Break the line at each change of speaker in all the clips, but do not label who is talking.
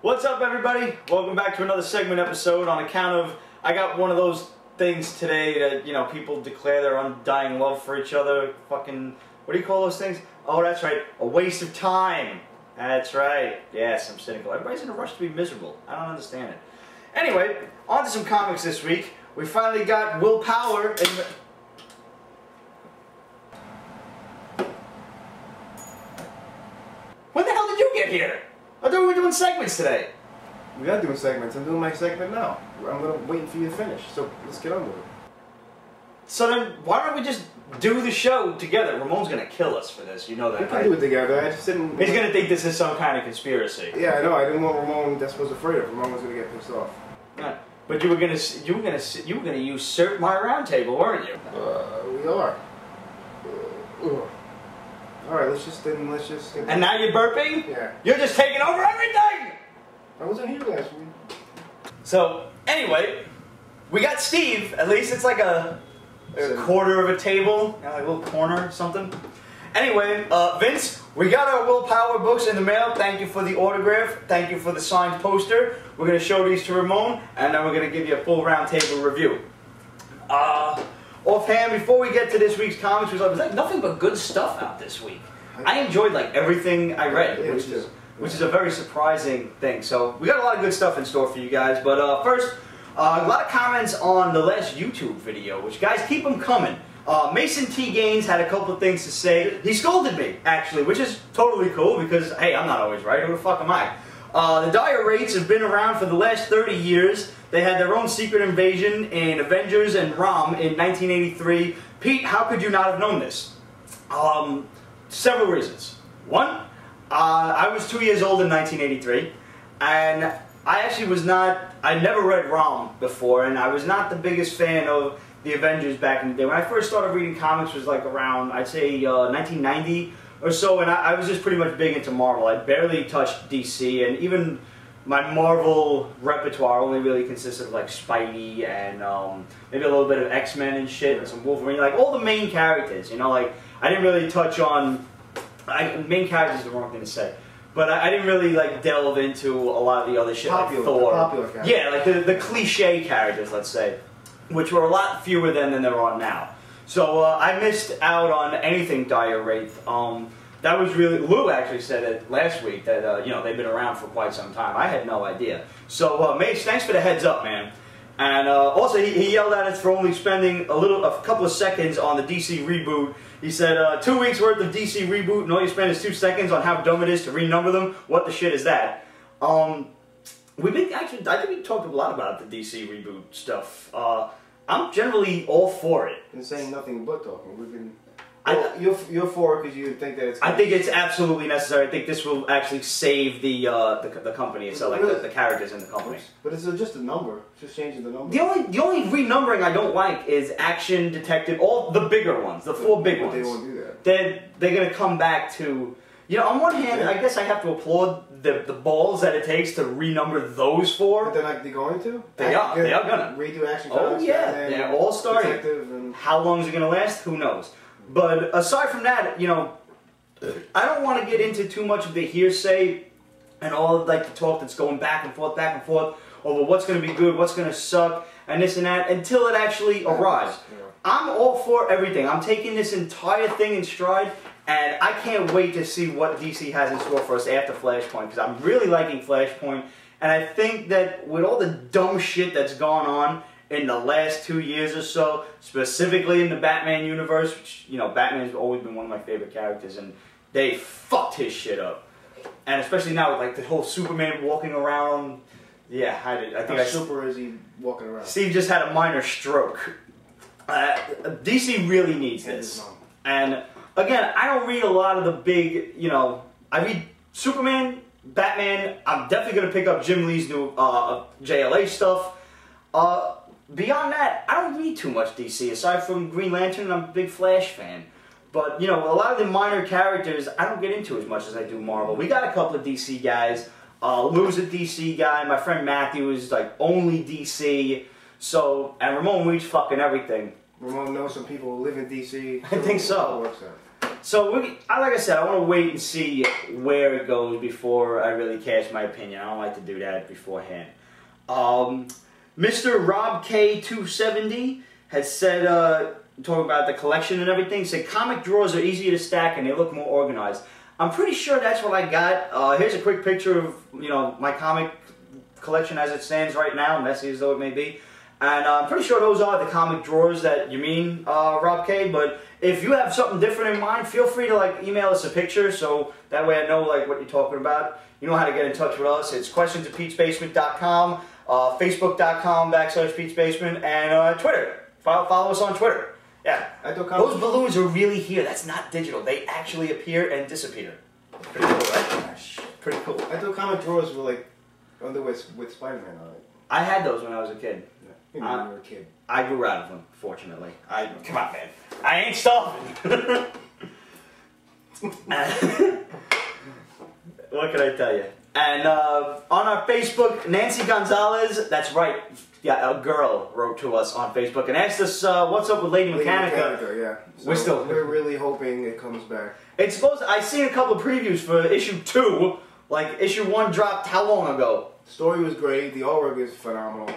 What's up, everybody? Welcome back to another segment episode. On account of, I got one of those things today that, you know, people declare their undying love for each other. Fucking, what do you call those things? Oh, that's right, a waste of time. That's right. Yes, I'm cynical. Everybody's in a rush to be miserable. I don't understand it. Anyway, on to some comics this week. We finally got Willpower in the... When the hell did you get here? I thought we were doing segments today.
We are doing segments. I'm doing my segment now. I'm waiting for you to finish. So let's get on with it.
So then, why don't we just do the show together? Ramon's gonna kill us for this. You know that.
We can do it together. I just didn't.
He's gonna think this is some kind of conspiracy.
Yeah, I know. I didn't want Ramon. That's what I was afraid of. Ramon was gonna get pissed off.
Yeah. But you were gonna usurp my round table, weren't you?
We are. All right, let's just.
And now you're burping?
Yeah.
You're just taking over everything!
I wasn't here last week.
So, anyway, we got Steve. At least it's like a quarter of a table. Like a little corner or something. Anyway, Vince, we got our Willpower books in the mail. Thank you for the autograph. Thank you for the signed poster. We're going to show these to Ramon, and then we're going to give you a full round table review. Offhand, before we get to this week's comics, there's like nothing but good stuff out this week. I enjoyed like everything I read,
Yeah,
which is a very surprising thing. So we got a lot of good stuff in store for you guys. But first, a lot of comments on the last YouTube video, which guys, keep them coming. Mason T. Gaines had a couple of things to say. He scolded me, actually, which is totally cool because, hey, I'm not always right. Who the fuck am I? The Dire Wraiths have been around for the last 30 years. They had their own secret invasion in Avengers and ROM in 1983. Pete, how could you not have known this? Several reasons. One, I was 2 years old in 1983, and I actually was not, I never read ROM before, and I was not the biggest fan of the Avengers back in the day. When I first started reading comics was like around, I'd say 1990 or so, and I was just pretty much big into Marvel. I barely touched DC, and even my Marvel repertoire only really consisted of like Spidey and maybe a little bit of X-Men and shit, and some Wolverine, like all the main characters, you know, like I didn't really touch on, main characters is the wrong thing to say, but I didn't really like delve into a lot of the other shit, like Thor.
Popular characters.
Yeah, like the cliche characters, let's say, which were a lot fewer then than there are now. So I missed out on anything Dire Wraith. That was really, Lou actually said it last week that, you know, they've been around for quite some time. I had no idea. So, Mace, thanks for the heads up, man. And also, he yelled at us for only spending a couple of seconds on the DC reboot. He said, 2 weeks worth of DC reboot, and all you spend is 2 seconds on how dumb it is to renumber them. What the shit is that? We've been, actually, I think we talked a lot about the DC reboot stuff. I'm generally all for it.
Been saying nothing but talking. We've been. Well, you're for it because you think that it's.
I think it's absolutely necessary. I think this will actually save the company itself, like really? the characters in the company.
But it's just a number. It's just changing the number.
The only renumbering I don't like is Action, Detective, all the bigger ones, the 4 big ones.
They won't do that.
They're gonna come back to. You know, on one hand, I guess I have to applaud the balls that it takes to renumber those 4.
But they're going to?
They are gonna.
Redo Action
Comics. Oh yeah, they're all starting.
And
how long is it gonna last? Who knows? But aside from that, you know, I don't want to get into too much of the hearsay and all of like the talk that's going back and forth over what's going to be good, what's going to suck, and this and that until it actually arrives. Yeah. I'm all for everything. I'm taking this entire thing in stride, and I can't wait to see what DC has in store for us after Flashpoint, because I'm really liking Flashpoint, and I think that with all the dumb shit that's gone on in the last 2 years or so, specifically in the Batman universe, which, you know, Batman's always been one of my favorite characters, and they fucked his shit up. And especially now with, like, the whole Superman walking around. Yeah, I think
How super is he walking around?
Steve just had a minor stroke. DC really needs this. And, again, I don't read a lot of the big, you know, I read Superman, Batman. I'm definitely going to pick up Jim Lee's new JLA stuff. Beyond that, I don't read too much DC, aside from Green Lantern. I'm a big Flash fan. But, you know, a lot of the minor characters, I don't get into as much as I do Marvel. We got a couple of DC guys. Lou's a DC guy. My friend Matthew is, like, only DC. So, and Ramon reads fucking everything.
Ramon knows some people who live in DC.
I think so. So, like I said, I want to wait and see where it goes before I really cast my opinion. I don't like to do that beforehand. Mr. Rob K270 has said, talking about the collection and everything, said comic drawers are easier to stack and they look more organized. I'm pretty sure that's what I got. Here's a quick picture of, you know, my comic collection as it stands right now, messy as though it may be. And I'm pretty sure those are the comic drawers that you mean, Rob K. But if you have something different in mind, feel free to like email us a picture so that way I know like what you're talking about. You know how to get in touch with us. It's questions@Pete'sBasement.com, Facebook.com/Pete'sBasement, and Twitter. Follow us on Twitter. Yeah, those balloons are really here. That's not digital. They actually appear and disappear. Pretty cool, right? Pretty cool.
I thought comic drawers were like underwear with Spider-Man on it.
I had those when I was a kid.
You know, when you were a kid.
I grew out of them, fortunately. Come on, man. I ain't starving. What can I tell you? And on our Facebook, Nancy Gonzalez, that's right, yeah, a girl wrote to us on Facebook and asked us what's up with Lady Mechanika.
Yeah. So we're really hoping it comes back.
It's supposed to, I seen a couple of previews for issue 2. Like, issue 1 dropped how long ago?
Story was great. The artwork is phenomenal.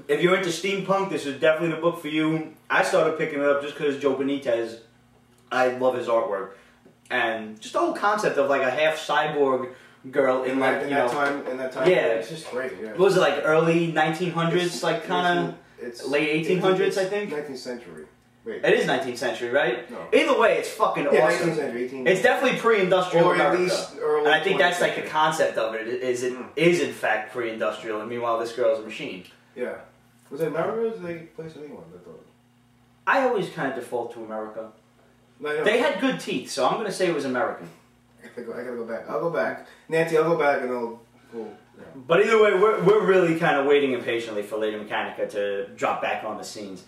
If you're into steampunk, this is definitely the book for you. I started picking it up just because Joe Benitez, I love his artwork. And just the whole concept of like a half cyborg girl in like,
in that time,
yeah.
It's just great, yeah.
What was it, like early 1900s, like kind of late 1800s, I think?
19th century. Wait.
It is 19th century, right?
No.
Either way, it's fucking awesome.
19th century, 18th.
It's definitely pre-industrial America.
At least early,
and I think that's like the concept of it, is in fact pre-industrial, and meanwhile this girl's a machine.
Yeah. Was it America or was they place in England, I thought?
I always kind of default to America.
No.
They had good teeth, so I'm going to say it was American.
I gotta go back. I'll go back. Nancy, I'll go back and I'll... yeah.
But either way, we're really kind of waiting impatiently for Lady Mechanika to drop back on the scenes.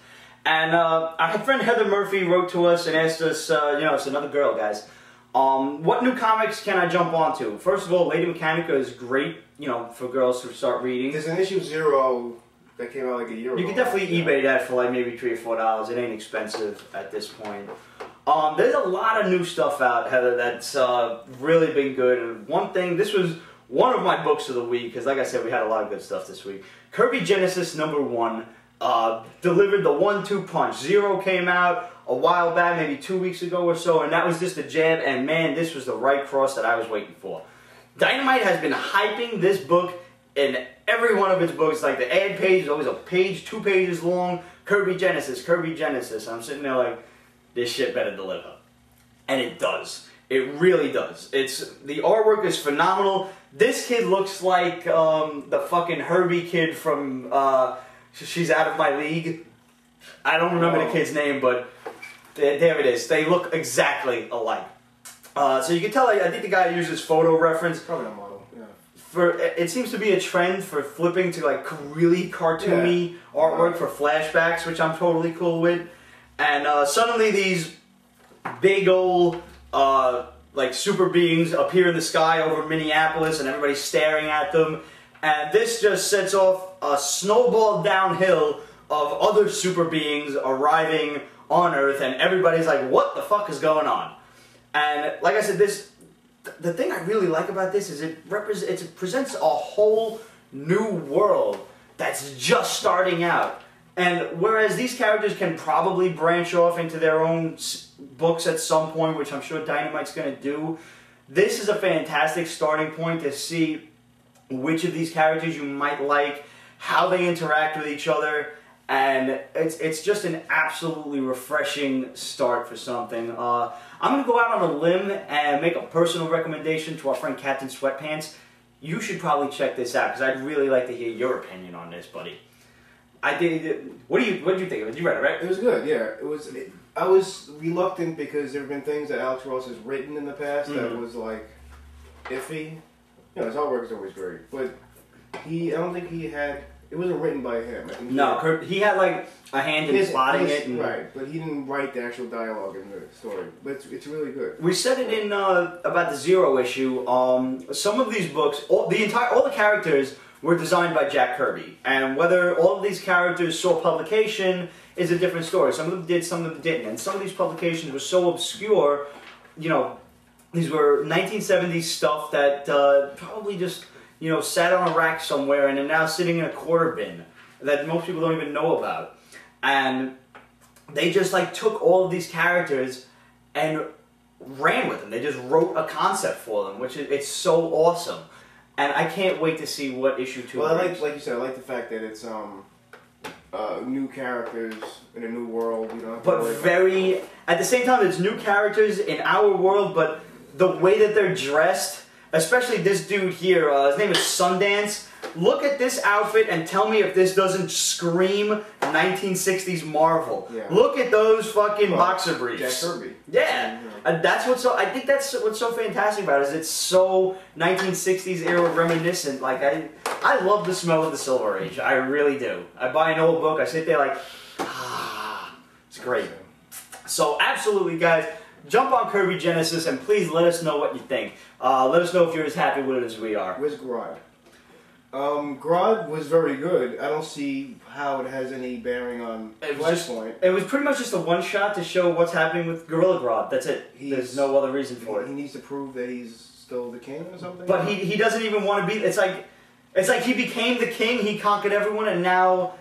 And our friend Heather Murphy wrote to us and asked us, you know, it's another girl, guys. What new comics can I jump onto? First of all, Lady Mechanika is great, you know, for girls to start reading.
There's an issue 0 that came out like a year ago.
You can definitely eBay that for like maybe $3 or $4. It ain't expensive at this point. There's a lot of new stuff out, Heather, that's really been good. And one thing, this was one of my books of the week, because like I said, we had a lot of good stuff this week. Kirby Genesis #1 delivered the 1-2 punch. 0 came out a while back, maybe 2 weeks ago or so, and that was just a jab, and man, this was the right cross that I was waiting for. Dynamite has been hyping this book in every one of its books. Like the ad page is always a page, 2 pages long. Kirby Genesis, Kirby Genesis. And I'm sitting there like, this shit better deliver. And it does. It really does. The artwork is phenomenal. This kid looks like the fucking Herbie kid from She's Out of My League. I don't remember the kid's name, but there it is. They look exactly alike. So you can tell, I think the guy uses photo reference.
Probably a model, yeah.
It seems to be a trend for flipping to like really cartoony artwork for flashbacks, which I'm totally cool with. And suddenly these big old like super beings appear in the sky over Minneapolis and everybody's staring at them. And this just sets off a snowball downhill of other super beings arriving on Earth, and everybody's like, what the fuck is going on? And like I said, the thing I really like about this is it presents a whole new world that's just starting out. And whereas these characters can probably branch off into their own books at some point, which I'm sure Dynamite's going to do, this is a fantastic starting point to see which of these characters you might like, how they interact with each other, and it's just an absolutely refreshing start for something. I'm going to go out on a limb and make a personal recommendation to our friend Captain Sweatpants. You should probably check this out, because I'd really like to hear your opinion on this, buddy. I did. What did you think of it? You read it, right?
It was good. Yeah, it was. I was reluctant because there have been things that Alex Ross has written in the past that was like iffy. You know, his artwork is always great, but I don't think he had. It wasn't written by him. I think
he had like a hand in plotting it. And
right, but he didn't write the actual dialogue in the story. But it's really good.
We said it in about the 0 issue. Some of these books, all the characters were designed by Jack Kirby, and whether all of these characters saw publication is a different story. Some of them did, some of them didn't, and some of these publications were so obscure you know, these were 1970s stuff that probably just, you know, sat on a rack somewhere and are now sitting in a quarter bin that most people don't even know about. And they just like took all of these characters and ran with them. They just wrote a concept for them, which is, it's so awesome. And I can't wait to see what issue 2
Well,
brings.
like you said, I like the fact that it's new characters in a new world. You know,
but very at the same time, it's new characters in our world, but the way that they're dressed, especially this dude here, his name is Sundance. Look at this outfit and tell me if this doesn't scream 1960s Marvel.
Yeah.
Look at those fucking boxer briefs.
Jack Kirby.
Yeah, and that's what's so. I think that's what's so fantastic about it, is it's so 1960s era reminiscent. Like I love the smell of the Silver Age. I really do. I buy an old book. I sit there like, it's great. So absolutely, guys. Jump on Kirby Genesis and please let us know what you think. Let us know if you're as happy with it as we are.
Where's Grodd? Grodd was very good. I don't see how it has any bearing on Flashpoint.
It was pretty much just a one-shot to show what's happening with Gorilla Grodd. That's it. There's no other reason for it.
He needs to prove that he's still the king or something?
But he doesn't even want to be... It's like he became the king, he conquered everyone, and now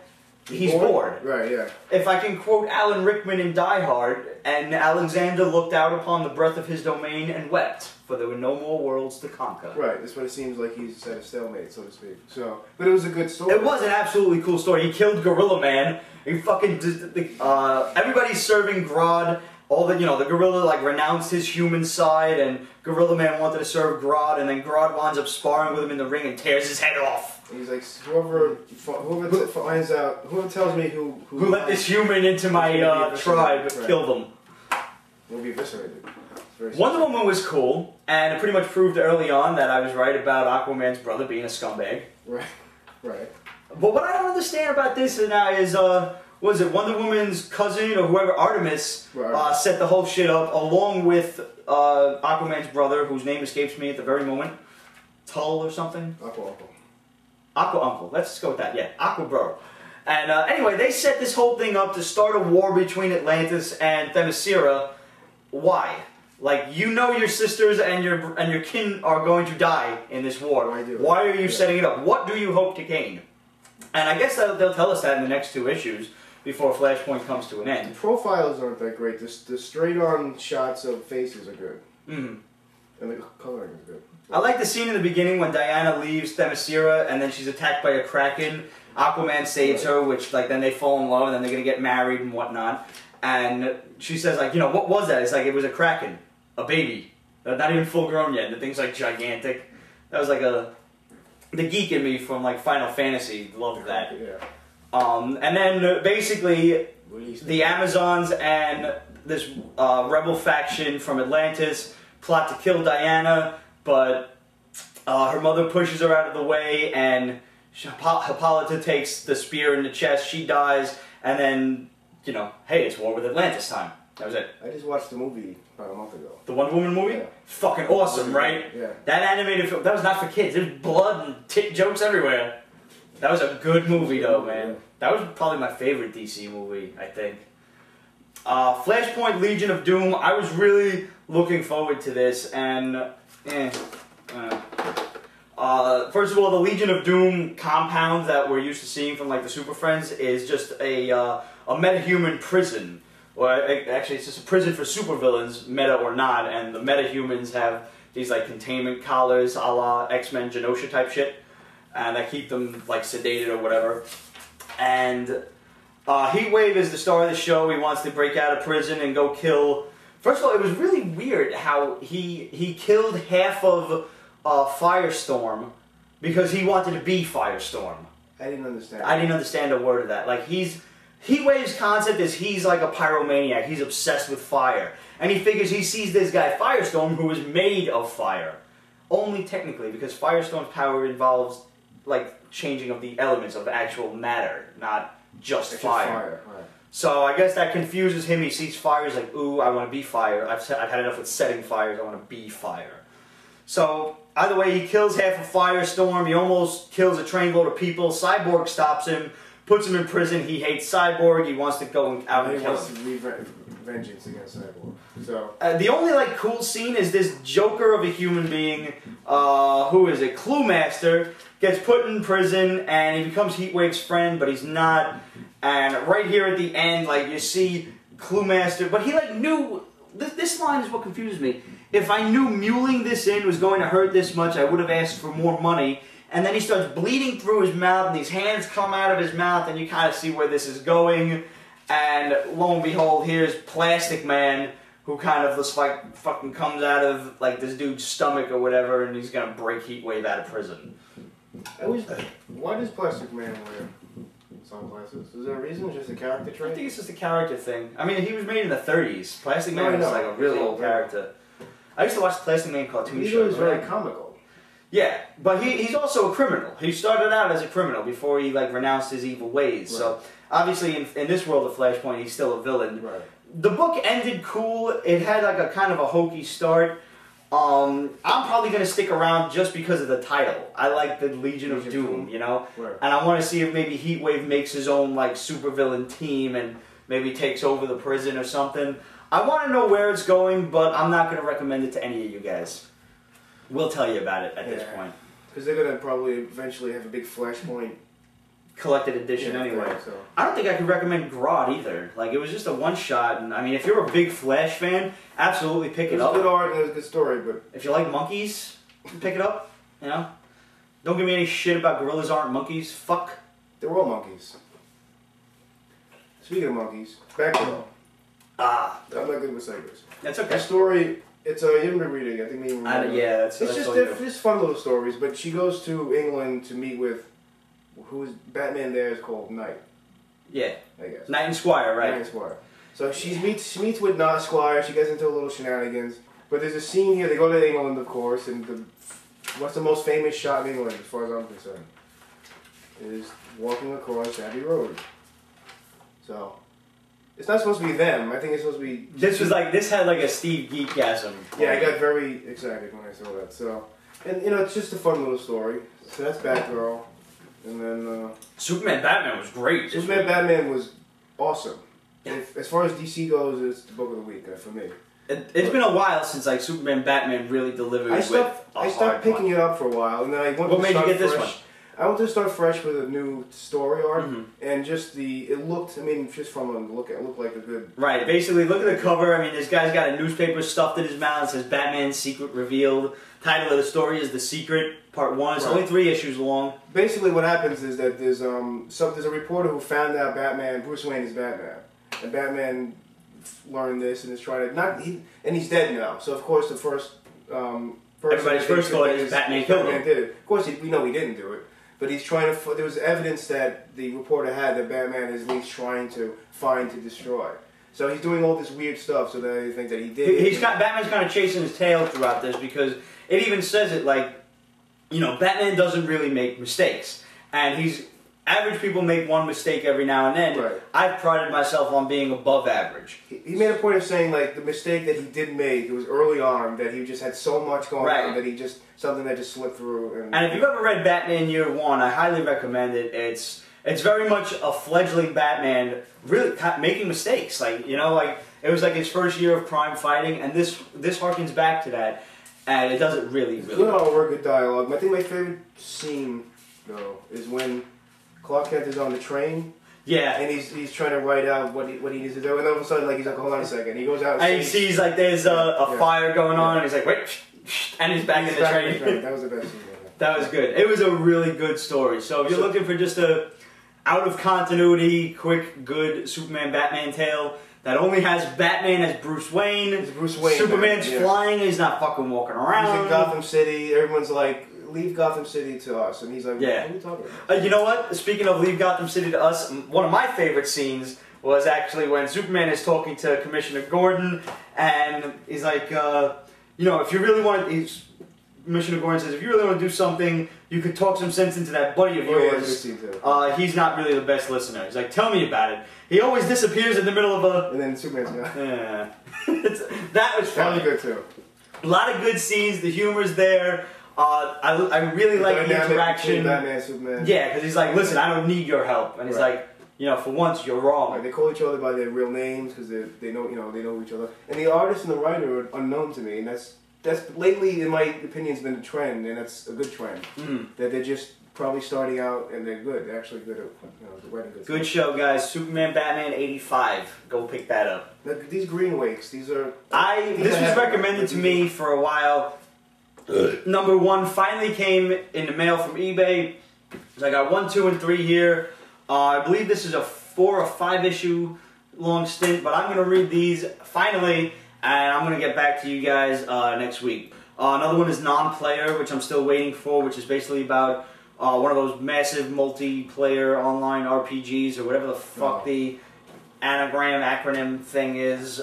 he's bored.
Right, yeah.
If I can quote Alan Rickman in Die Hard, and Alexander looked out upon the breadth of his domain and wept, for there were no more worlds to conquer.
Right, that's what it seems like he's at a stalemate, so to speak. So, but it was a good story.
It was an absolutely cool story. He killed Gorilla Man. He fucking everybody's serving Grodd. All the the gorilla like renounced his human side, and Gorilla Man wanted to serve Grodd, and then Grodd winds up sparring with him in the ring and tears his head off.
And he's like, whoever finds out, whoever tells me who
let this human into my tribe, kill them.
Will be eviscerated.
Wonder Woman was cool, and it pretty much proved early on that I was right about Aquaman's brother being a scumbag.
Right, right.
But what I don't understand about this now is, was it Wonder Woman's cousin or whoever, Artemis, set the whole shit up, along with Aquaman's brother, whose name escapes me at the very moment, Tull or something? Aqua Uncle. Let's go with that, yeah. Aqua Bro. And anyway, they set this whole thing up to start a war between Atlantis and Themyscira. Why? Like, you know your sisters and your kin are going to die in this war. Why are you setting it up? What do you hope to gain? And I guess they'll tell us that in the next 2 issues before Flashpoint comes to an end.
The profiles aren't that great. The straight-on shots of faces are good. Mm-hmm. And the coloring is good.
I like the scene in the beginning when Diana leaves Themyscira and then she's attacked by a kraken. Aquaman saves her, which like then they fall in love and then they're gonna get married and whatnot. And she says like, what was that? It's like, it was a kraken, a baby, not even full grown yet. The thing's like gigantic. That was like the geek in me from like Final Fantasy loved that.
Yeah.
And then basically the Amazons and this rebel faction from Atlantis plot to kill Diana, but her mother pushes her out of the way, and Hippolyta takes the spear in the chest. She dies, and then hey, it's war with Atlantis time. That was it.
I just watched the movie about a month ago.
The Wonder Woman movie?
Yeah.
Fucking awesome, right?
Yeah.
That animated film, that was not for kids. There's blood and tit jokes everywhere. That was a good movie though, man.
Yeah.
That was probably my favorite DC movie, I think. Flashpoint Legion of Doom, I was really looking forward to this, and first of all, the Legion of Doom compound that we're used to seeing from like the Super Friends is just a metahuman prison. Well, actually, it's just a prison for supervillains, meta or not, and the metahumans have these like containment collars, a la X-Men Genosha type shit, and that keep them like sedated or whatever. And Heatwave is the star of the show. He wants to break out of prison and go kill. First of all, it was really weird how he killed half of Firestorm because he wanted to be Firestorm.
I didn't understand.
I didn't understand a word of that. Like Heatwave's concept is he's like a pyromaniac. He's obsessed with fire. And he figures he sees this guy, Firestorm, who is made of fire. Only technically, because Firestorm's power involves, like, changing of the elements of actual matter, not just fire.
Right.
So I guess that confuses him. He sees fire, he's like, ooh, I want to be fire. I've had enough with setting fires, I want to be fire. So, either way, he kills half of Firestorm, he almost kills a trainload of people, Cyborg stops him, puts him in prison. He hates Cyborg. He wants to go out and kill him.
He wants to leave vengeance against Cyborg. So
the only like cool scene is this joker of a human being, who is it? Clue Master gets put in prison and he becomes Heatwave's friend, but he's not. And right here at the end, like you see Clue Master, but he like knew. This line is what confuses me. If I knew muling this in was going to hurt this much, I would have asked for more money. And then he starts bleeding through his mouth, and these hands come out of his mouth, and you kind of see where this is going. And lo and behold, here's Plastic Man, who kind of just like fucking comes out of like this dude's stomach or whatever, and he's gonna break Heatwave out of prison.
Why does Plastic Man wear sunglasses? Is there a reason? Just a character trait?
I think it's just a character thing. I mean, he was made in the 30s. Plastic Man was like a really old character. I used to watch the Plastic Man cartoon show.
He was very comical.
Yeah, but he's also a criminal. He started out as a criminal before he like renounced his evil ways. Right. So obviously in this world of Flashpoint, he's still a villain.
Right.
The book ended cool. It had like a kind of a hokey start. I'm probably going to stick around just because of the title. I like the Legion of Doom, you know?
Right.
And I want to see if maybe Heatwave makes his own like supervillain team and maybe takes over the prison or something. I want to know where it's going, but I'm not going to recommend it to any of you guys. We'll tell you about it at this point.
Because they're going to probably eventually have a big Flashpoint
collected edition anyway. So. I don't think I could recommend Grodd either. Like, it was just a one-shot, and I mean, if you're a big Flash fan, absolutely pick it up.
It was good art and it was a good story, but...
If you like monkeys, pick it up, you know? Don't give me any shit about gorillas aren't monkeys. Fuck.
They're all monkeys. Speaking of monkeys, Batgirl.
Ah.
I'm not good with segues.
That's okay.
The story... It's you haven't been reading. I think maybe
yeah, it's
just fun little stories. But she goes to England to meet with who's Batman. There is called Knight.
Yeah,
I guess
Knight and Squire, right?
Knight and Squire. So she meets with Squire. She gets into a little shenanigans. But there's a scene here. They go to England, of course, and what's the most famous shot in England, as far as I'm concerned, is walking across Abbey Road. So. It's not supposed to be them. I think it's supposed to be...
This had like a Steve Geekgasm.
Yeah, I got very excited when I saw that. So, and you know, it's just a fun little story. So that's Batgirl. And then...
Superman Batman was great.
Superman Batman was awesome. As far as DC goes, it's the book of the week for me.
It's been a while since like Superman Batman really delivered
I stopped picking it up for a while, and then I went
What made you get this one?
I wanted to start fresh with a new story arc, and just it looked, I mean, just from a look, it looked like a good...
Right, basically, look at the cover. I mean, this guy's got a newspaper stuffed in his mouth. It says Batman's Secret Revealed. Title of the story is The Secret, Part 1. It's only 3 issues long.
Basically, what happens is that there's a reporter who found out Bruce Wayne is Batman. And Batman learned this and is trying to... and he's dead now, so of course the first...
Everybody's first thought is Batman killed him.
Did it. Of course, we know he didn't do it. But he's trying to... There was evidence that the reporter had that Batman is at least trying to find to destroy. So he's doing all this weird stuff so that they think that he did.
Batman's kind of chasing his tail throughout this because it even says it like, you know, Batman doesn't really make mistakes. And average people make one mistake every now and then.
Right.
I've prided myself on being above average.
He made a point of saying, like, the mistake that he did make, it was early on, that he just had so much going on that he just... Something that just slipped through.
And if you've ever read Batman Year One, I highly recommend it. It's very much a fledgling Batman, really making mistakes. Like, you know, like it was like his first year of crime fighting, and this harkens back to that, and it does it really, really
good artwork, good dialogue. I think my favorite scene though is when Clark Kent is on the train.
Yeah,
and he's trying to write out what he needs to do, and all of a sudden, like, he's like, hold on a second. He goes out
and he sees like there's a fire going on, and he's like, wait. And he's back in the train.
That was the best scene.
That was good. It was a really good story. So if you're looking for just a out-of-continuity, quick, good Superman-Batman tale that only has Batman as Bruce Wayne, Superman's flying, he's not fucking walking around.
He's in Gotham City, everyone's like, leave Gotham City to us. And he's like, what are you talking about?
You know what? Speaking of leave Gotham City to us, one of my favorite scenes was actually when Superman is talking to Commissioner Gordon, and he's like... you know, if you really want to, Commissioner Gordon says, if you really want to do something, you could talk some sense into that buddy of yours. He's not really the best listener. He's like, tell me about it. He always disappears in the middle of a...
And then Superman's gone.
Yeah. That was fun.
That was good, too.
A lot of good scenes. The humor's there. I really like the interaction.
Batman, Superman.
Yeah, because he's like, listen, I don't need your help, and he's like, you know, for once you're wrong.
Right, they call each other by their real names because they know, you know, they know each other. And the artist and the writer are unknown to me, and that's lately, in my opinion, has been a trend, and that's a good trend. That they're just probably starting out, and they're good. They're actually good at, you know, writing good.
Good show, guys. Superman, Batman, 85. Go pick that up.
Now, these green wakes, these are.
This was recommended to me for a while. Number 1 finally came in the mail from eBay. So I got 1, 2, and 3 here. I believe this is a 4 or 5 issue long stint, but I'm going to read these finally, and I'm going to get back to you guys next week. Another one is Nonplayer, which I'm still waiting for, which is basically about one of those massive multiplayer online RPGs, or whatever the fuck the acronym thing is.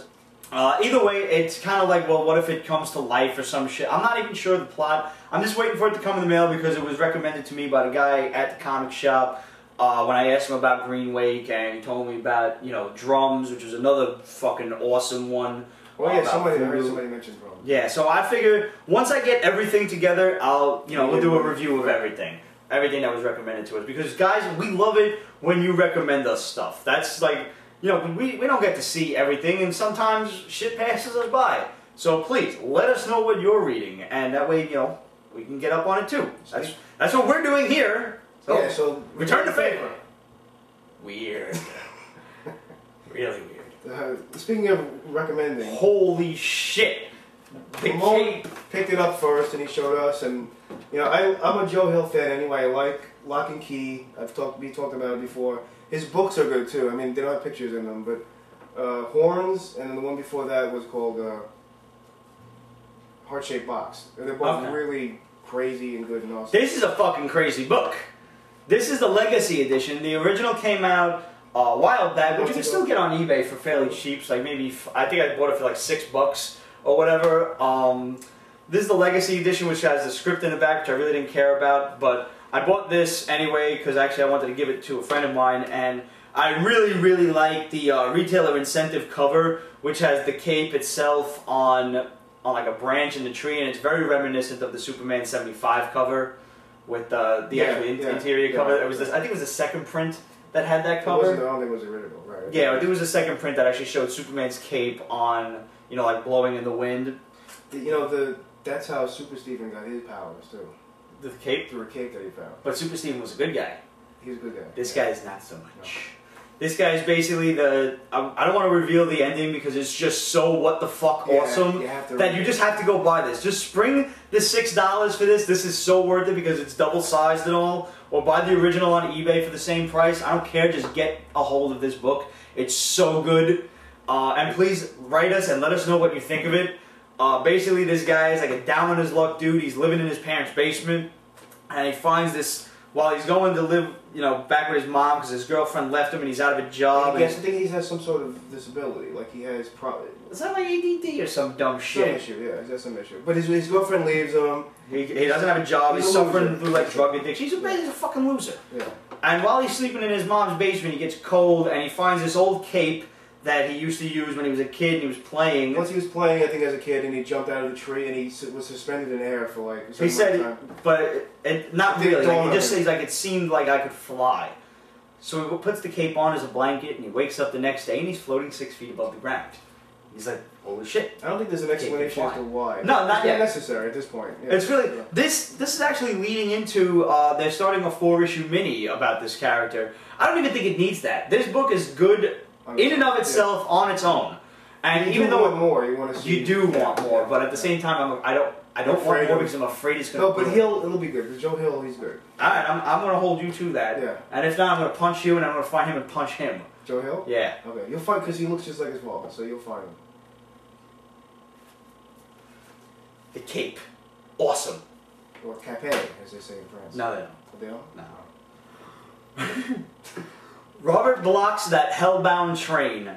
Either way, it's kind of like, well, what if it comes to life or some shit? I'm not even sure the plot. I'm just waiting for it to come in the mail because it was recommended to me by the guy at the comic shop when I asked him about Green Wake, and he told me about, you know, Drums, which was another fucking awesome one.
Well, yeah, I heard somebody mention Drums.
Yeah, so I figure once I get everything together, I'll, you know, we'll do a review of everything that was recommended to us. Because, guys, we love it when you recommend us stuff. That's like, you know, we don't get to see everything, and sometimes shit passes us by. So please, let us know what you're reading, and that way, you know, we can get up on it too. That's what we're doing here. So,
yeah, so
return the favor. Weird. Really weird.
Speaking of recommending.
Holy shit.
Ramon picked it up first, and he showed us, and, you know, I'm a Joe Hill fan anyway. I like Lock and Key. We talked about it before. His books are good too. I mean, they don't have pictures in them, but Horns, and then the one before that was called Heart-Shaped Box. And they're both really crazy and good and awesome.
This is a fucking crazy book. This is the Legacy Edition. The original came out a while back, but you can still get on eBay for fairly cheap. So like maybe, I think I bought it for like $6 or whatever. This is the Legacy Edition, which has the script in the back, which I really didn't care about, but I bought this anyway because actually I wanted to give it to a friend of mine, and I really, really like the retailer incentive cover, which has the cape itself on like a branch in the tree, and it's very reminiscent of the Superman 75 cover with the actual interior cover. It was I think it was the second print that had that cover.
I don't think it was original, right?
Yeah, there was a second print that actually showed Superman's cape on, you know, like blowing in the wind.
You know, that's how Super Stephen got his powers too.
The cape?
Through a cape that he found.
But Super Stephen was a good guy.
He's a good guy.
This guy is not so much. No. This guy is basically I don't want to reveal the ending because it's just so what the fuck awesome that you just have to go buy this. Just spring the $6 for this. This is so worth it because it's double sized and all. Or buy the original on eBay for the same price. I don't care. Just get a hold of this book. It's so good. And please write us and let us know what you think of it. Basically, this guy is like a down on his luck dude. He's living in his parents' basement, and he finds this while he's going to live, you know, back with his mom because his girlfriend left him and he's out of a job.
I think he has some sort of disability, like he has probably.
Is that like ADD or some dumb shit?
Some issue, yeah, he has some issue. But his girlfriend leaves him.
He doesn't have a job. He's suffering through like drug addiction. He's a fucking loser.
Yeah.
And while he's sleeping in his mom's basement, he gets cold and he finds this old cape that he used to use when he was a kid and he was playing.
Once he was playing, I think, as a kid, and he jumped out of the tree and he was suspended in air for like
he said, but not really. Like, he just says like it seemed like I could fly. So he puts the cape on as a blanket and he wakes up the next day and he's floating 6 feet above the ground. He's like, holy shit.
I don't think there's an explanation as to why.
No, not yet.
It's not necessary at this point. Yeah.
It's really this is actually leading into they're starting a 4-issue mini about this character. I don't even think it needs that. This book is good in and of itself on its own. And
you
even though
want more, you want to see.
You do want more, but at the same time, I don't want more because I'm afraid it's going to.
No, but it'll be good. Because Joe Hill, he's good.
All right, I'm going to hold you to that.
Yeah.
And if not, I'm going to punch you, and I'm going to find him and punch him.
Joe Hill?
Yeah.
Okay, you'll find because he looks just like his father, so you'll find him.
The cape, awesome.
Or cape, as they say in France.
No, they don't.
They don't?
No. Robert Bloch's That Hellbound Train.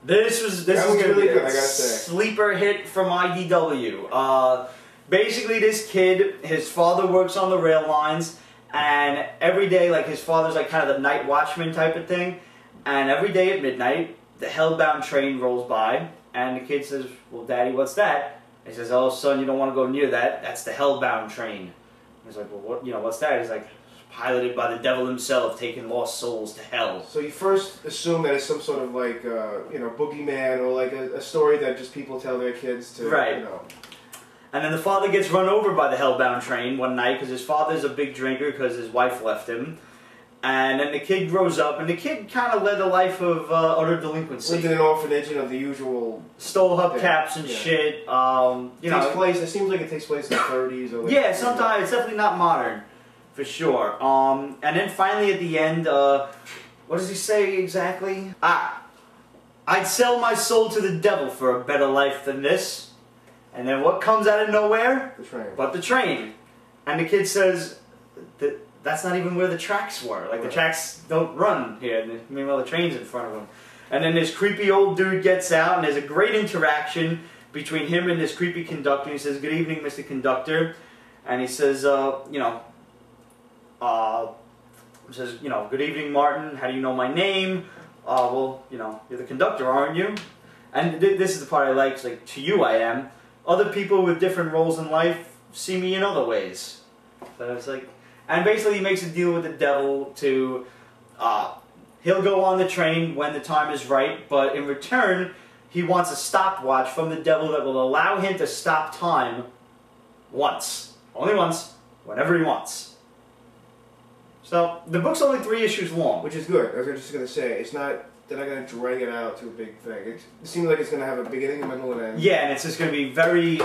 This was
really good, I
a
gotta say.
sleeper hit from IDW. Basically, this kid, his father works on the rail lines, and every day, like his father's like kind of the night watchman type of thing, and every day at midnight, the Hellbound train rolls by, and the kid says, "Well, Daddy, what's that?" He says, "Oh, son, you don't want to go near that. That's the Hellbound train." He's like, "Well, what? You know, what's that?" He's like, "Piloted by the devil himself, taking lost souls to hell."
So you first assume that it's some sort of like, you know, boogeyman or like a story that just people tell their kids to,
right.
You know.
And then the father gets run over by the Hellbound train one night because his father's a big drinker because his wife left him. And then the kid grows up, and the kid kind of led a life of utter delinquency.
Lived in an orphanage, you know, the usual...
Stole hubcaps and shit. You know,
it seems like it takes place in the 30s. Or like,
yeah, sometimes. It's definitely not modern, for sure. And then finally at the end, what does he say exactly? I'd sell my soul to the devil for a better life than this. And then what comes out of nowhere?
The train.
But the train. And the kid says, that's not even where the tracks were. Like, the tracks don't run here. Meanwhile, the train's in front of them. And then this creepy old dude gets out, and there's a great interaction between him and this creepy conductor. He says, "Good evening, Mr. Conductor." And he says, "Good evening, Martin. How do you know my name?" "Well, you know, you're the conductor, aren't you?" And this is the part I like. It's like, "To you I am. Other people with different roles in life see me in other ways." So it's like, and basically he makes a deal with the devil to, he'll go on the train when the time is right, but in return, he wants a stopwatch from the devil that will allow him to stop time once. Only once, whenever he wants. So, the book's only 3 issues long.
Which is good. I was just going to say, it's not... They're not going to drag it out to a big thing. It seems like it's going to have a beginning, a middle, and end.
Yeah, and it's just going to be very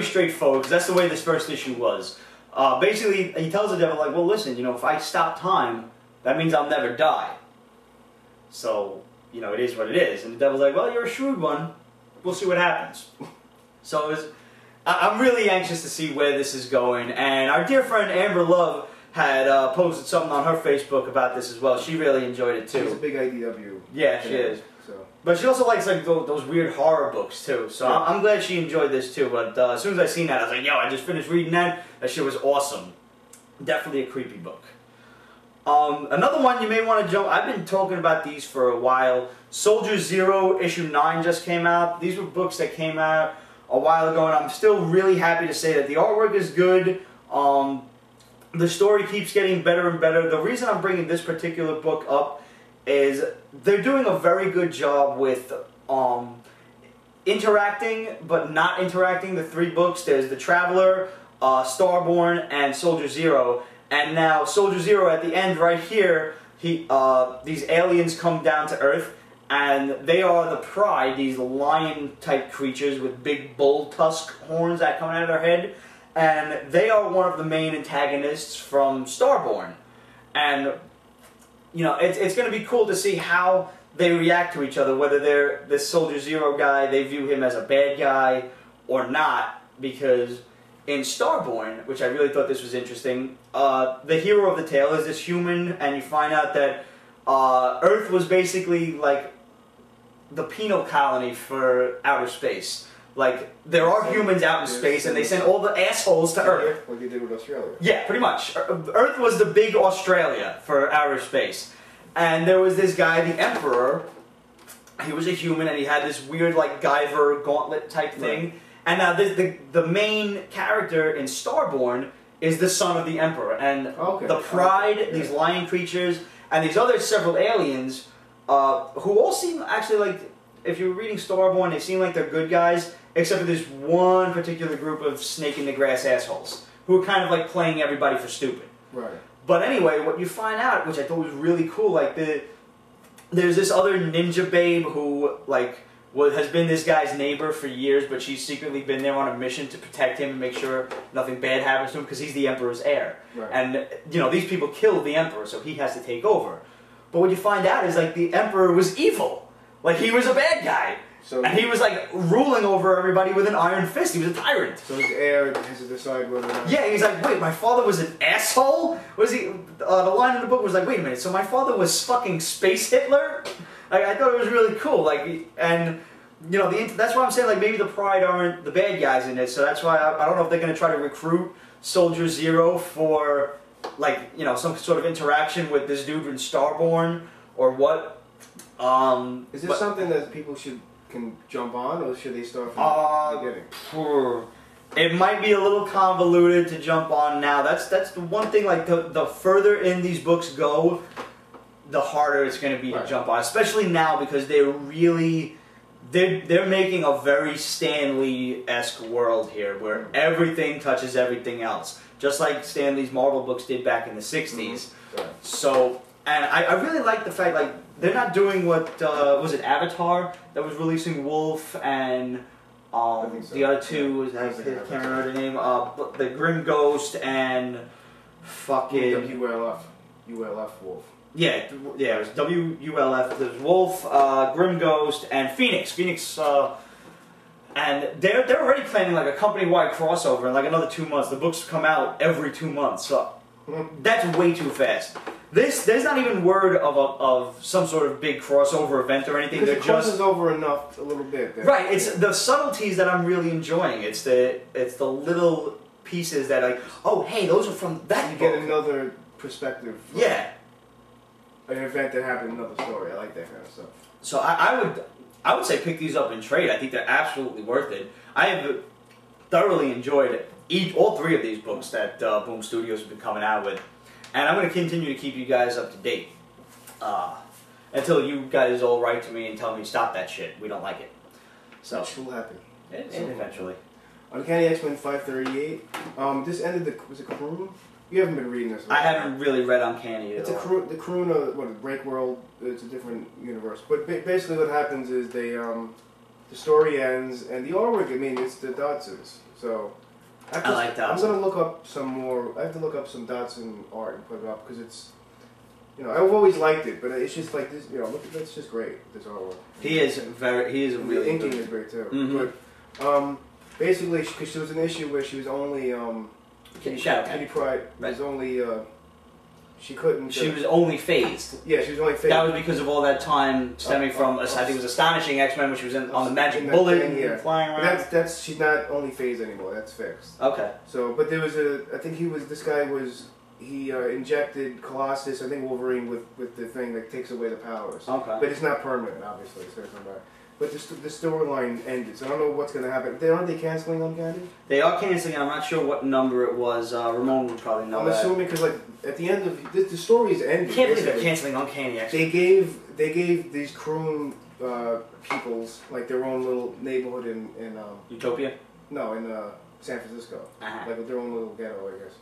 straightforward, because that's the way this first issue was. Basically, he tells the devil, like, well, listen, you know, if I stop time, that means I'll never die. So, you know, it is what it is. And the devil's like, well, you're a shrewd one. We'll see what happens. So, I'm really anxious to see where this is going. And our dear friend Amber Love had posted something on her Facebook about this as well. She really enjoyed it too.
She's a big IDW.
Yeah, she is.
So.
But she also likes like those weird horror books too. So yeah. I'm glad she enjoyed this too. But as soon as I seen that, I was like, yo, I just finished reading that. That shit was awesome. Definitely a creepy book. Another one you may want to jump. I've been talking about these for a while. Soldier Zero issue 9 just came out. These were books that came out a while ago, and I'm still really happy to say that the artwork is good. The story keeps getting better and better. The reason I'm bringing this particular book up is they're doing a very good job with interacting, but not interacting. The 3 books, there's The Traveler, Starborn, and Soldier Zero. And now Soldier Zero at the end right here, these aliens come down to Earth, and they are the Pride, these lion-type creatures with big bull tusk horns that come out of their head. And they are one of the main antagonists from Starborn. And, you know, it's going to be cool to see how they react to each other, whether they're this Soldier Zero guy, they view him as a bad guy or not, because in Starborn, which I really thought this was interesting, the hero of the tale is this human, and you find out that Earth was basically like the penal colony for outer space. Like, there are humans out in space, and they send all the assholes to Earth.
Like they did with Australia.
Yeah, pretty much. Earth was the big Australia for outer space. And there was this guy, the Emperor. He was a human, and he had this weird, like, Guyver gauntlet type thing. Right. And now the main character in Starborn is the son of the Emperor. And the Pride, these lion creatures, and these other several aliens, who all seem actually like, if you're reading Starborn, they seem like they're good guys, except for this one particular group of snake-in-the-grass assholes, who are kind of like playing everybody for stupid.
Right.
But anyway, what you find out, which I thought was really cool, like there's this other ninja babe who like has been this guy's neighbor for years, but she's secretly been there on a mission to protect him and make sure nothing bad happens to him, because he's the Emperor's heir. Right. And, you know, these people killed the Emperor, so he has to take over. But what you find out is, like, the Emperor was evil. Like, he was a bad guy. So and he was, like, ruling over everybody with an iron fist. He was a tyrant.
So his heir has to decide whether or not...
Yeah, he's like, wait, my father was an asshole? Was he... the line in the book was like, wait a minute, so my father was fucking Space Hitler? Like, I thought it was really cool. Like, and, you know, that's why I'm saying, like, maybe the Pride aren't the bad guys in it. So that's why I don't know if they're going to try to recruit Soldier Zero for, like, you know, some sort of interaction with this dude in Starborn or what.
Is this something that people should can jump on, or should they start from the beginning?
It might be a little convoluted to jump on now. That's the one thing. Like the further in these books go, the harder it's going to be to jump on. Especially now because they're making a very Stan Lee-esque world here, where everything touches everything else, just like Stan Lee's Marvel books did back in the '60s. So, and I really like the fact like they're not doing what was it Avatar that was releasing Wolf and. The other two was I can't remember the name. The Grim Ghost and fucking
ULF Wolf.
Yeah, it was WULF. There's Wolf, Grim Ghost, and Phoenix. And they're already planning like a company-wide crossover in like another 2 months. The books come out every 2 months, so that's way too fast. There's not even word of some sort of big crossover event or anything.
Because it crosses over enough a little bit.
Right, it's the subtleties that I'm really enjoying. It's the little pieces that like, oh hey, those are from that book.
You get another perspective.
Yeah.
An event that happened in another story. I like that kind of stuff.
So I would say pick these up in trade. I think they're absolutely worth it. I have thoroughly enjoyed all three of these books that Boom Studios have been coming out with. And I'm going to continue to keep you guys up to date until you guys all write to me and tell me stop that shit. We don't like it. So
which will happen.
Eventually.
Uncanny X-Men 538. This ended was it Croon? You haven't been reading this.
I haven't really read Uncanny at all.
The Croon of Break World. It's a different universe. But basically, what happens is the story ends and the artwork. I mean, it's the Dodsons. So. I like that. I'm gonna look up some more. I have to look up some Dodson art and put it up because it's, I've always liked it, but it's just like this. Look, that's just great. This artwork.
He is really.
The inking is great too. But basically, because she was an issue where she was only Kitty Pryde was only she couldn't.
She was only phased.
Yeah, she was only phased.
That was because of all that time stemming from I think it was Astonishing X-Men, when she was on the Magic Bullet and flying around.
That's she's not only phased anymore. That's fixed.
Okay.
So, but there was I think this guy injected Colossus, I think Wolverine with the thing that takes away the powers.
Okay.
But it's not permanent, obviously. So it's not back. But the storyline ended, so I don't know what's going to happen. Aren't they canceling Uncanny?
They are canceling. I'm not sure what number it was. Ramon would probably know. I'm
assuming because like at the end of the story is ending.
I can't believe they're canceling Uncanny. Actually,
they gave these Croon peoples like their own little neighborhood in
Utopia.
No, in San Francisco, like with their own little ghetto, I guess.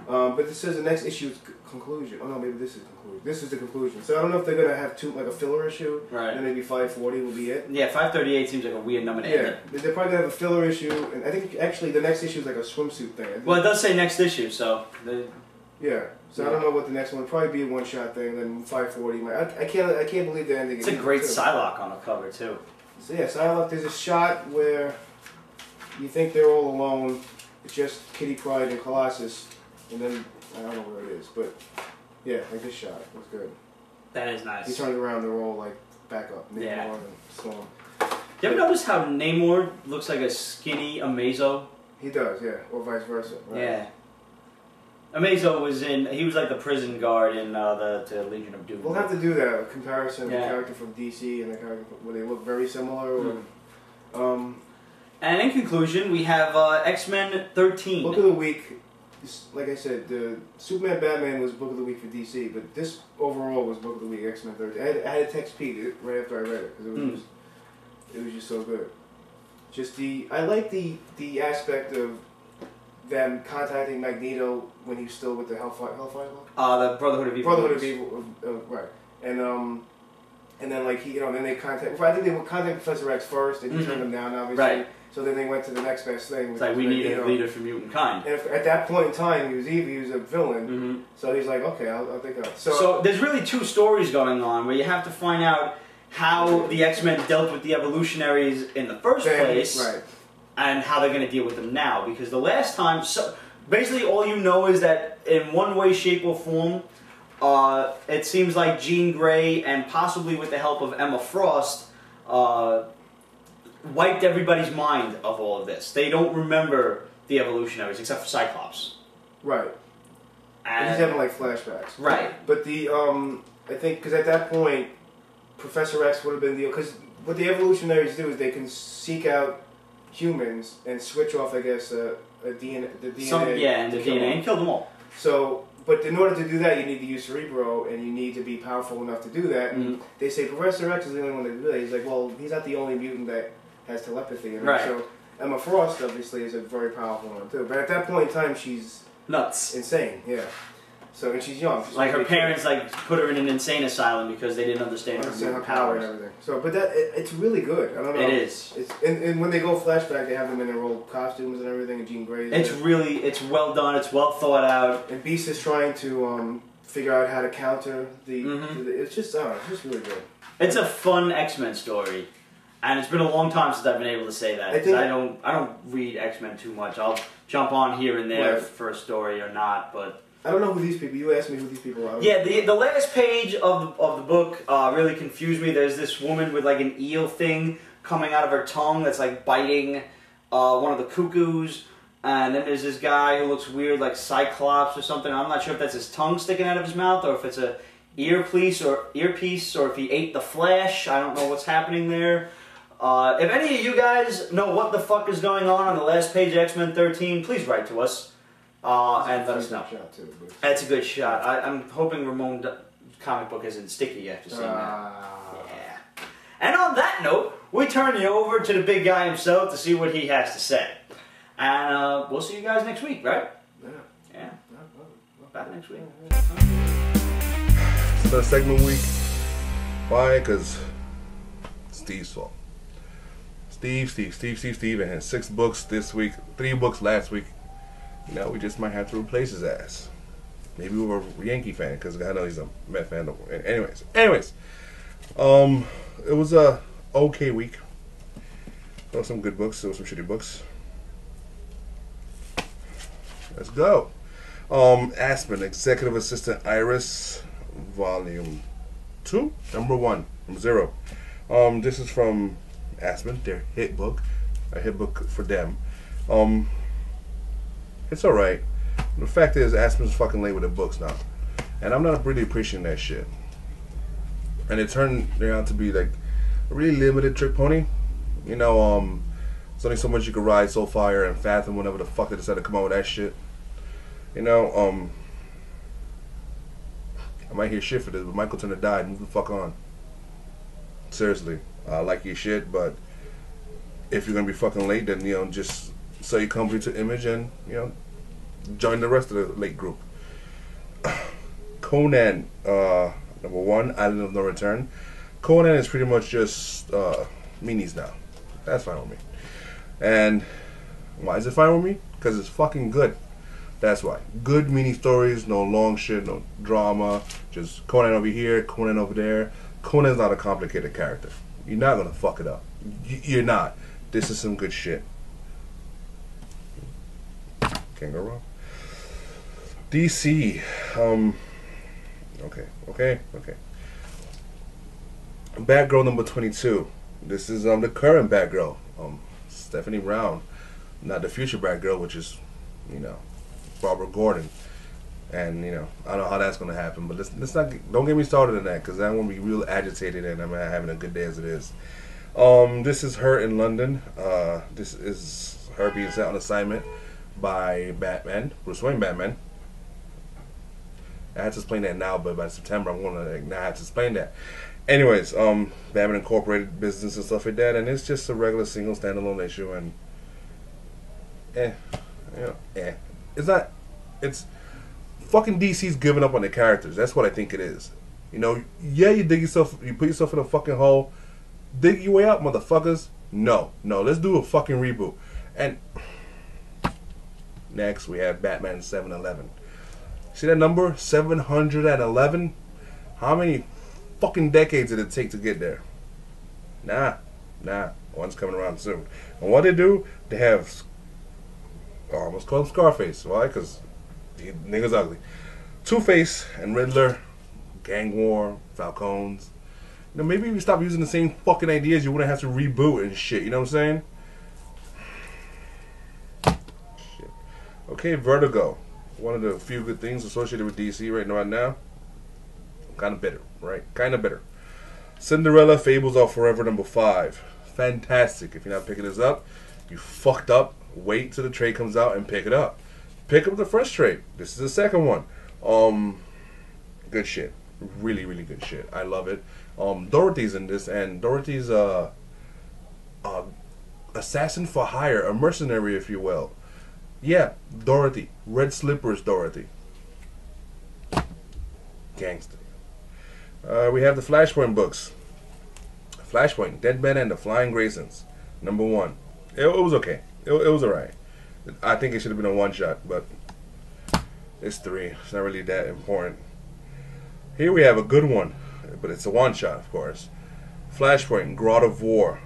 But this says the next issue is conclusion. Oh no, maybe this is conclusion. This is the conclusion. So I don't know if they're gonna have like a filler issue.
Right.
And then maybe 540 will be it.
Yeah, 538 seems like a weird number to end it.
They're probably gonna have a filler issue, and I think actually the next issue is like a swimsuit thing.
Well, it does say next issue, so.
Yeah. So I don't know what the next one will probably be a one-shot thing. Then 540. I can't believe the ending.
It's a great Psylocke on the cover too.
So yeah, Psylocke. There's a shot where you think they're all alone. It's just Kitty Pryde and Colossus, and then I don't know where it is, but yeah, like this shot was good.
That is nice.
He turns around, they're all like back up. Namor and Storm.
You ever notice how Namor looks like a skinny Amazo?
He does, yeah, or vice versa. Right?
Yeah. Amazo he was like the prison guard in the Legion of Doom.
We'll have to do that, a comparison of the character from DC and the character where they look very similar.
And in conclusion, we have X-Men 13.
Book of the Week, like I said, the Superman Batman was Book of the Week for DC, but this overall was Book of the Week, X-Men 13. I had to text Pete right after I read it, because it was just so good. I like the aspect of them contacting Magneto when he was still with the Hellfire Club?
The Brotherhood of Evil.
Brotherhood of Evil, right. And then like then they contact. I think they would contact Professor X first, and he turned them down, obviously. Right. So then they went to the next best thing.
It's like we need a leader for mutant kind.
And at that point in time, he was evil. He was a villain. So he's like, okay, I'll think of it.
So there's really two stories going on where you have to find out how the X-Men dealt with the evolutionaries in the first place,
right,
and how they're going to deal with them now. Because the last time, basically all you know is that in one way, shape, or form, it seems like Jean Grey, and possibly with the help of Emma Frost, wiped everybody's mind of all of this. They don't remember the evolutionaries except for Cyclops.
Right. And he's having like flashbacks.
Right.
But I think because at that point, Professor X would have been because what the evolutionaries do is they can seek out humans and switch off, I guess, the DNA.
And the DNA and kill them all.
So, but in order to do that, you need to use Cerebro, and you need to be powerful enough to do that. And they say Professor X is the only one that can do that. He's like, well, he's not the only mutant that has telepathy. And so Emma Frost, obviously, is a very powerful one, too. But at that point in time, she's...
nuts.
Insane, yeah. So, and she's young. She's
like her parents put her in an insane asylum because they didn't understand her
power and everything. So, but it's really good. I don't know.
It is.
And when they go flashback, they have them in their old costumes and everything, and Jean Grey's
it's well done. It's well thought out.
And Beast is trying to figure out how to counter the. It's just really good.
It's a fun X-Men story, and it's been a long time since I've been able to say that. I don't read X-Men too much. I'll jump on here and there for a story or not, but.
I don't know who these people. You asked me who these people are.
Yeah, the last page of the book really confused me. There's this woman with like an eel thing coming out of her tongue that's like biting one of the cuckoos, and then there's this guy who looks weird, like Cyclops or something. I'm not sure if that's his tongue sticking out of his mouth or if it's a earpiece or if he ate the flesh. I don't know what's happening there. If any of you guys know what the fuck is going on the last page of X-Men 13, please write to us. And let us know. That's a good shot. I'm hoping Ramon comic book isn't sticky after seeing that. Yeah. And on that note, we turn you over to the big guy himself to see what he has to say. And we'll see you guys next week, right? Yeah. Back next week.
It's another segment week. Why? Because Steve's fault. Steve, and had 6 books this week, 3 books last week. You know, we just might have to replace his ass. Maybe we're a Yankee fan, because I know he's a Met fan. Anyways. It was a okay week. There were some good books, there were some shitty books. Let's go. Aspen, Executive Assistant Iris, Volume 2, Number 1, from 0. This is from Aspen, their hit book. A hit book for them. It's alright. The fact is, Aspen's fucking late with the books now. And I'm not really appreciating that shit. And it turned out to be like a really limited trick pony. You know, there's only so much you can ride, Soulfire and Fathom, whenever the fuck they decide to come out with that shit. You know, I might hear shit for this, but Michael Turner died. Move the fuck on. Seriously. I like your shit, but if you're gonna be fucking late, then, you know, just sell your company to Image and, you know, join the rest of the late group. Conan, Number 1, Island of No Return. Conan is pretty much just minis now. That's fine with me. And why is it fine with me? Because it's fucking good. That's why. Good mini stories, no long shit, no drama. Just Conan over here, Conan over there. Conan's not a complicated character. You're not gonna fuck it up. You're not. This is some good shit. Can't go wrong. DC. Okay. Batgirl number 22. This is the current Batgirl. Stephanie Brown. Not the future Batgirl, which is, you know, Barbara Gordon. And, you know, I don't know how that's gonna happen, but let's not don't get me started on that, because I'm gonna be real agitated and I'm not having a good day as it is. This is her in London. This is her being sent on assignment by Batman, Bruce Wayne Batman. I had to explain that now, but by September I'm gonna not have to explain that. Anyways, Batman Incorporated business and stuff like that, and it's just a regular single standalone issue, and it's fucking DC's giving up on the characters. That's what I think it is. You know, yeah, you put yourself in a fucking hole, dig your way out, motherfuckers. No, let's do a fucking reboot. And next we have Batman 711. See that number? 711? How many fucking decades did it take to get there? Nah. One's coming around soon. And what they do, they have, I almost call him Scarface. Why? Because the nigga's ugly. Two-Face and Riddler, gang war, Falcons. You know, maybe if you stop using the same fucking ideas, you wouldn't have to reboot and shit. You know what I'm saying? Shit. Okay, Vertigo. One of the few good things associated with DC right now. I'm kind of bitter, right? Kind of bitter. Cinderella, Fables Are Forever, number 5. Fantastic. If you're not picking this up, you fucked up. Wait till the trade comes out and pick it up. Pick up the first trade. This is the second one. Good shit. Really, really good shit. I love it. Dorothy's in this, and Dorothy's assassin for hire, a mercenary, if you will. Yeah, Dorothy. Red Slippers Dorothy. Gangster. We have the Flashpoint books. Flashpoint, Deadman and the Flying Graysons, number 1. It was okay. It was alright. I think it should have been a one-shot, but it's 3. It's not really that important. Here we have a good one, but it's a one-shot, of course. Flashpoint, Grodd of War.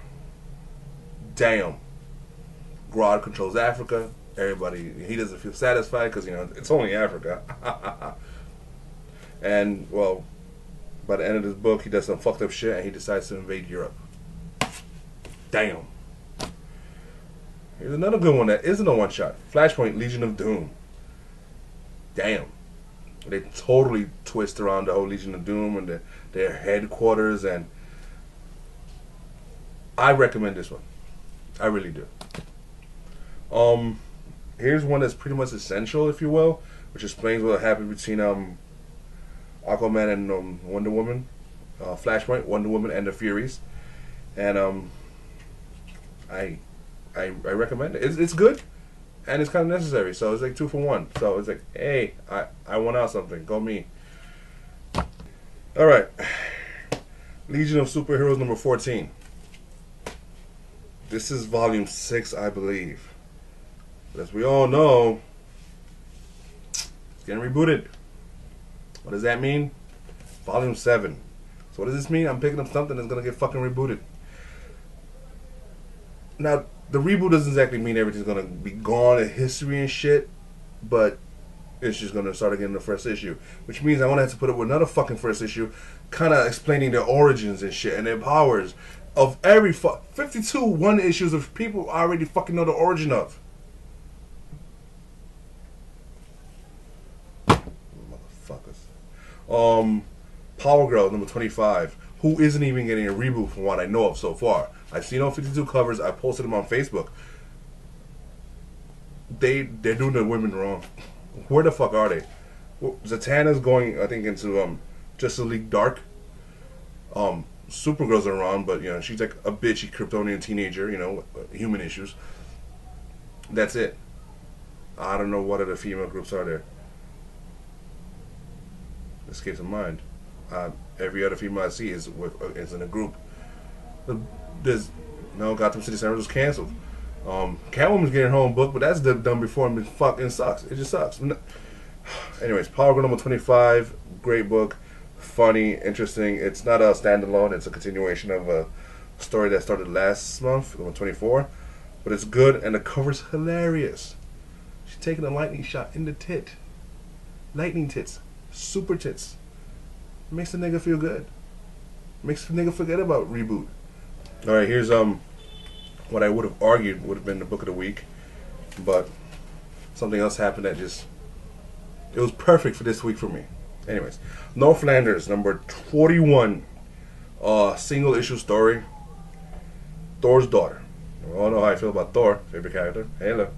Damn. Grodd controls Africa. Everybody, he doesn't feel satisfied because, you know, it's only Africa. And, well, by the end of this book, he does some fucked up shit and he decides to invade Europe. Damn. Here's another good one that isn't a one-shot. Flashpoint, Legion of Doom. Damn. They totally twist around the whole Legion of Doom and their headquarters, and I recommend this one. I really do. Here's one that's pretty much essential, if you will, which explains what happened between Aquaman and Wonder Woman. Flashpoint, Wonder Woman, and the Furies. And I recommend it. It's good, and it's kind of necessary. So it's like 2 for 1. So it's like, hey, I want out something. Go me. All right. Legion of Superheroes number 14. This is volume 6, I believe. But as we all know, it's getting rebooted. What does that mean? Volume 7. So what does this mean? I'm picking up something that's gonna get fucking rebooted. Now, the reboot doesn't exactly mean everything's gonna be gone in history and shit, but it's just gonna start again in the first issue, which means I'm gonna have to put up with another fucking first issue, kind of explaining their origins and shit and their powers of every 52 one issues of people I already fucking know the origin of. Motherfuckers. Power Girl number 25, who isn't even getting a reboot from what I know of so far. I've seen all 52 covers. I posted them on Facebook. They're doing the women wrong. Where the fuck are they? Well, Zatanna's going, I think, into Justice League Dark. Supergirl's around, but you know she's like a bitchy Kryptonian teenager. You know, human issues. That's it. I don't know what other female groups are there. Escapes my mind. Every other female I see is in a group. There's no Gotham City Sirens was canceled. Catwoman's getting her own book, but that's done before and it fucking sucks. It just sucks. Anyways, Power Girl number 25, great book, funny, interesting. It's not a standalone. It's a continuation of a story that started last month, number 24. But it's good and the cover's hilarious. She's taking a lightning shot in the tit. Lightning tits. Super tits. Makes the nigga feel good. Makes the nigga forget about reboot. Alright, here's what I would have argued would have been the book of the week, but something else happened that just, it was perfect for this week for me. Anyways, Northlanders number 41, single issue story, Thor's daughter. We all know how I feel about Thor, favorite character. Hello.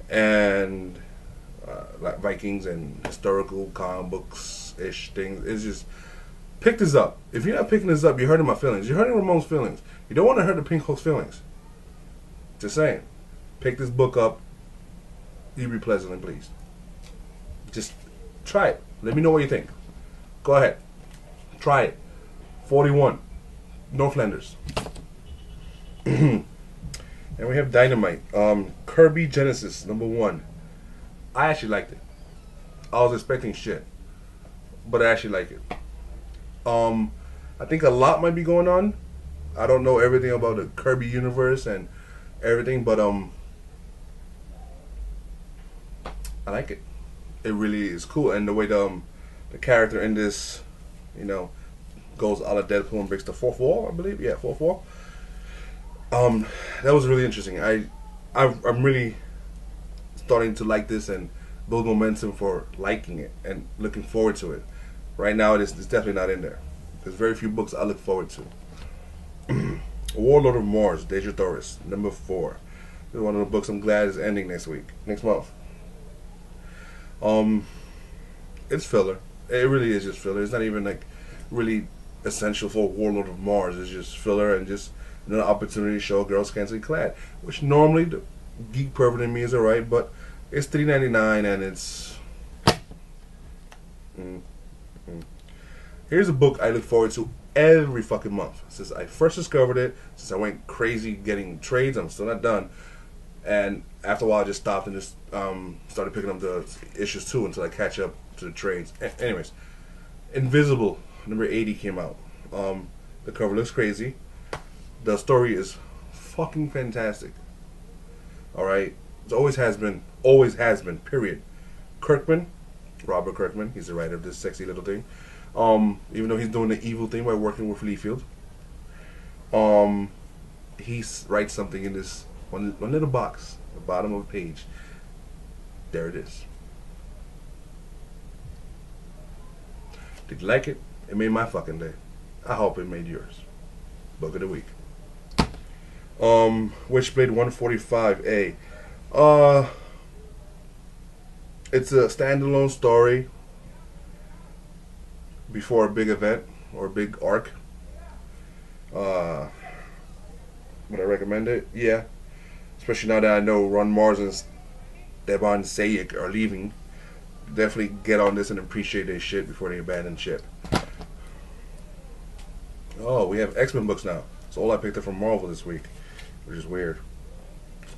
And like Vikings and historical comic books ish things. It's just, pick this up. If you're not picking this up, you're hurting my feelings. You're hurting Ramon's feelings. You don't want to hurt the Pink Hulk's feelings. Just saying. Pick this book up. You'll be pleasantly pleased. Just try it. Let me know what you think. Go ahead. Try it. 41. Northlanders. And we have Dynamite. Kirby Genesis, number 1. I actually liked it. I was expecting shit, but I actually like it. I think a lot might be going on. I don't know everything about the Kirby universe and everything, but I like it. It really is cool, and the way the character in this, you know, goes a la Deadpool and breaks the fourth wall, I believe. Yeah, fourth wall. That was really interesting. I'm really starting to like this and build momentum for liking it and looking forward to it. Right now, it's definitely not in there. There's very few books I look forward to. Warlord of Mars, Deja Thoris, number 4. This is one of the books I'm glad is ending next month. It's filler. It really is just filler. It's not even like really essential for Warlord of Mars. It's just filler and just another opportunity to show girls scantily clad, which normally the geek pervert in me is alright, but it's $3.99 and it's. Here's a book I look forward to every fucking month since I first discovered it. Since I went crazy getting trades, I'm still not done. And after a while, I just stopped and just started picking up the issues too until I catch up to the trades. Anyways, Invincible number 80 came out. The cover looks crazy. The story is fucking fantastic. All right, it always has been. Period. Kirkman, Robert Kirkman, he's the writer of this sexy little thing. Even though he's doing the evil thing by working with Leafield, he writes something in this one little box, the bottom of the page. There it is. Did you like it? It made my fucking day. I hope it made yours. Book of the week. Witchblade 145A. It's a standalone story before a big event or a big arc. Would I recommend it? Yeah. Especially now that I know Ron Mars and Deadman Sayek are leaving. Definitely get on this and appreciate their shit before they abandon ship. Oh, we have X-Men books now. It's all I picked up from Marvel this week, which is weird.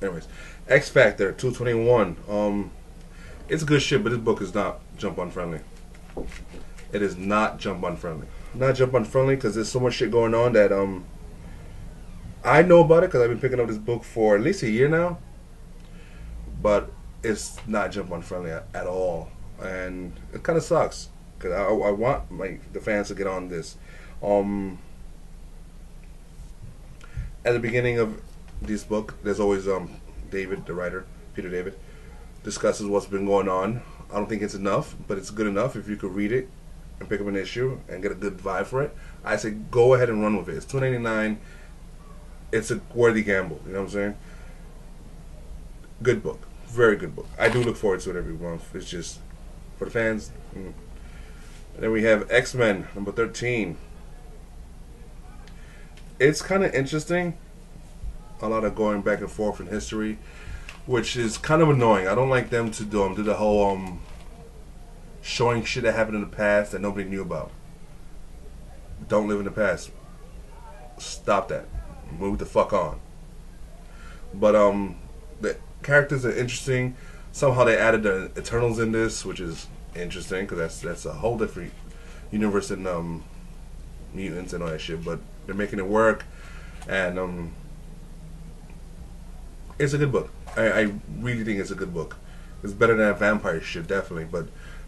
Anyways, X Factor 221. It's good shit, but this book is not jump on friendly. It is not jump on friendly. Not jump on friendly because there's so much shit going on that I know about it because I've been picking up this book for at least a year now. But it's not jump on friendly at all, and it kind of sucks because I want the fans to get on this. At the beginning of this book, there's always David, the writer, Peter David, discusses what's been going on. I don't think it's enough, but it's good enough if you could read it and pick up an issue and get a good vibe for it. I say go ahead and run with it. It's $2.99. It's a worthy gamble. You know what I'm saying? Good book, very good book. I do look forward to it every month. It's just for the fans. And then we have X-Men number 13. It's kind of interesting. A lot of going back and forth in history, which is kind of annoying. I don't like them to do the whole showing shit that happened in the past that nobody knew about. Don't live in the past. Stop that. Move the fuck on. But the characters are interesting. Somehow they added the Eternals in this, which is interesting because that's a whole different universe than mutants and all that shit. But they're making it work, and it's a good book. I really think it's a good book. It's better than that vampire shit, definitely. But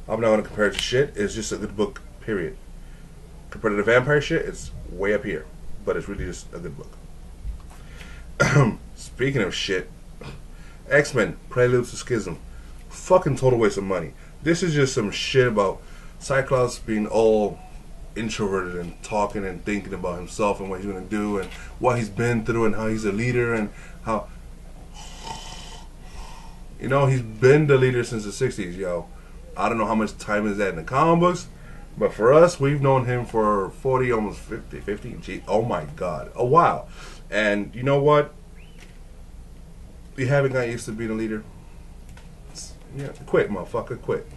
I'm not gonna compare it to shit. It's just a good book, period. Compared to the vampire shit, it's way up here. But it's really just a good book. Speaking of shit, X-Men Prelude to Schism, fucking total waste of money. This is just some shit about Cyclops being all introverted and talking and thinking about himself and what he's gonna do and what he's been through and how he's a leader and how, you know, he's been the leader since the 60s, yo. I don't know how much time is that in the comic books, but for us, we've known him for 40, almost 50, gee, oh my god, a while. And you know what? You haven't got used to being a leader. Yeah, quit, motherfucker, quit.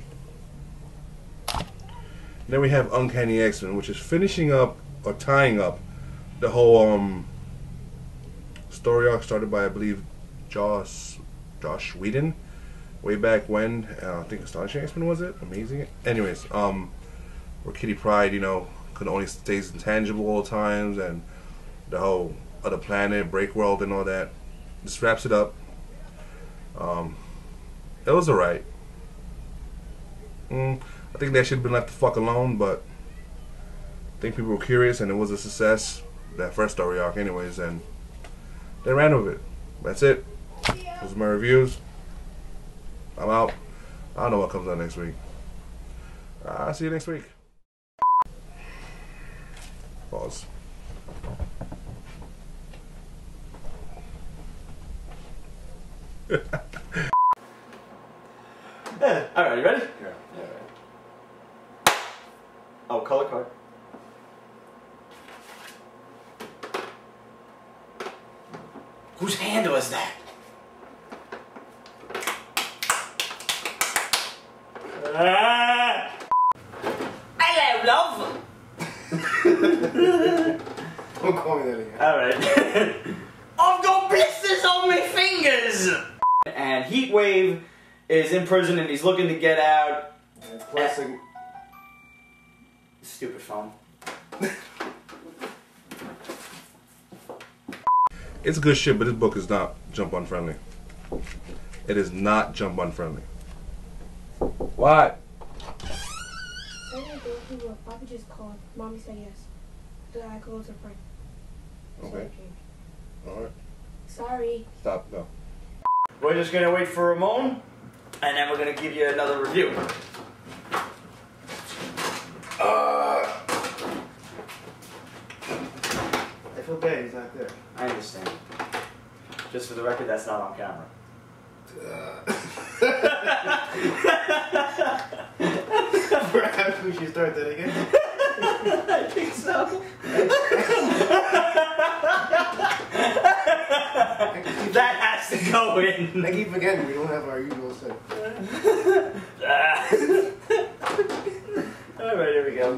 Then we have Uncanny X-Men, which is finishing up or tying up the whole story arc started by, I believe, Josh Whedon way back when. I think Astonishing X-Men was it? Amazing. Anyways, where Kitty Pryde, you know, could only stays intangible all the times, and the whole other planet, break world, and all that. Just wraps it up. It was alright. I think that should have been left the fuck alone, but I think people were curious and it was a success, that first story arc anyways, and they ran with it. That's it. Those are my reviews. I'm out. I don't know what comes out next week. I'll see you next week. Pause.
Alright, you ready?
Yeah.
Alright. Oh, color card. Whose hand was that? Hello, love!
Don't call me that again.
Alright. I've got blisters on my fingers! And Heatwave is in prison and he's looking to get out.
Classic.
Stupid phone.
It's good shit, but this book is not jump on friendly. It is not jump on friendly. What?
I didn't go through what Bobby just called. Mommy said yes. So I called her friend.
Okay. Alright.
Sorry.
Stop. Go.
We're just gonna wait for Ramon, and then we're gonna give you another review.
I feel bad he's not there.
I understand. Just for the record, that's not on camera.
Perhaps we should start that again.
I think so. That has to go in.
I keep forgetting we don't have our usual set.
Alright, here we go.